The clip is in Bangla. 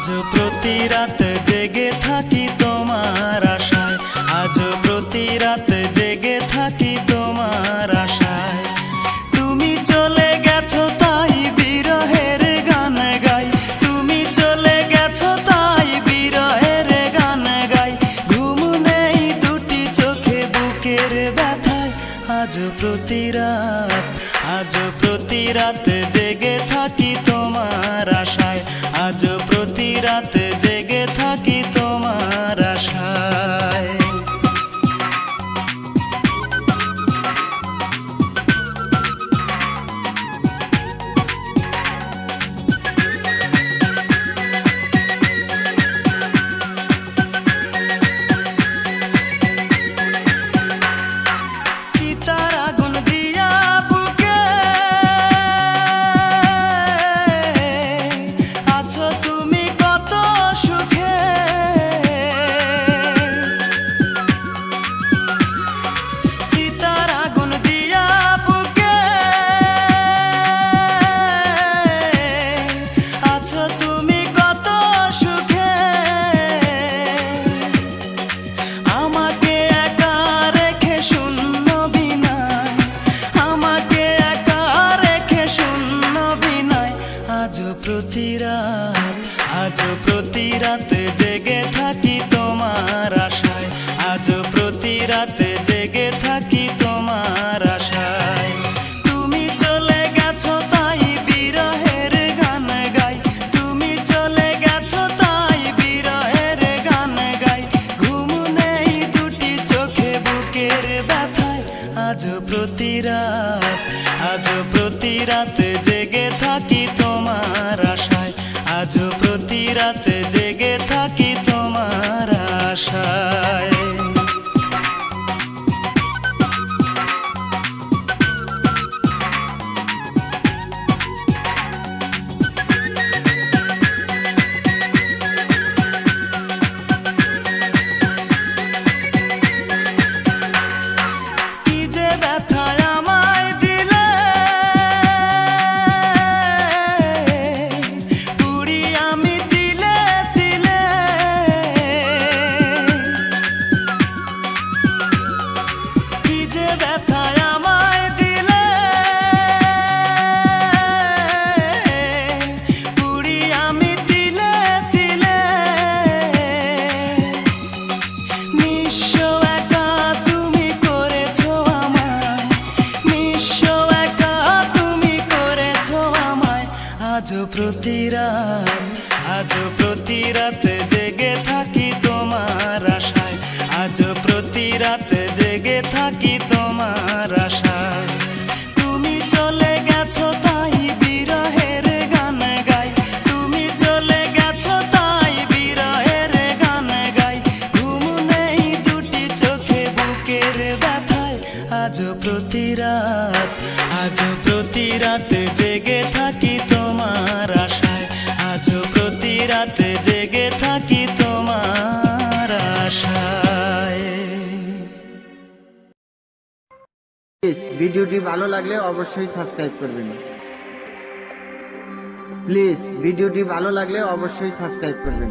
আজ প্রতি রাত জেগে থাকি তোমার আশায়, আজ প্রতি রাত জেগে থাকি তোমার আশায়। তুমি চলে গেছো তাই বিরহের গান গাই, তুমি চলে গেছো তাই বিরহের গান গাই। ঘুম নেই দুটি চোখে বুকের ব্যথায়, আজ প্রতি রাত, আজ প্রতি রাত জেগে থাকি তোমার আশায়, আজ প্রতি রাত জেগে থাকি তোমার আশায়। চিতার আগুন দিয়া বুকে আছো তুমি কত সুখে, চিতার আগুন দিয়া বুকে আছো তুমি কত সুখে। আমাকে একা রেখে শূন্য বিনায়, আমাকে একা রেখে শূন্য বিনায়। আজ প্রতি রাত, আজ প্রতি রাত জেগে থাকি তোমার আশায়, আজ প্রতি রাত জেগে থাকি তোমার আশায়। তুমি চলে গেছো তাই বিরহের গান গাই, তুমি চলে গেছো তাই বিরহের গান গাই। ঘুম নেই দুটি চোখে বুকের ব্যথায়, আজ প্রতি রাত, আজ প্রতি রাত জেগে থাকি তোমার আশায়, আজ প্রতি রাত জেগে থাকি তোমার আশায়। কি যে ব্যথায় আমায় দিলে, পুরি আমি তিলে তিলে। কি যে ব্যথায় আমায় দিলে, পুরি আমি তিলে তিলে। নিঃস্ব একা তুমি করেছো আমায়, নিঃস্ব একা তুমি করেছো আমায়। আজ প্রতি রাত, আজ প্রতি রাত জেগে থাকি তোমার আশায়, আজ প্রতি রাত জেগে থাকি তোমার আশায়। তুমি চলে গেছো তাই বিরহের গান গাই, তুমি চলে গেছো তাই বিরহের গান গাই। ঘুম নেই দুটি চোখে বুকের ব্যথায়, আজ প্রতি রাত, আজ প্রতি রাত জেগে থাকি তোমার আশায়, আজ প্রতি রাত জেগে থাকি তোমার আশায়। প্লিজ ভিডিওটি ভালো লাগলে অবশ্যই সাবস্ক্রাইব করবেন। প্লিজ ভিডিওটি ভালো লাগলে অবশ্যই সাবস্ক্রাইব করবেন।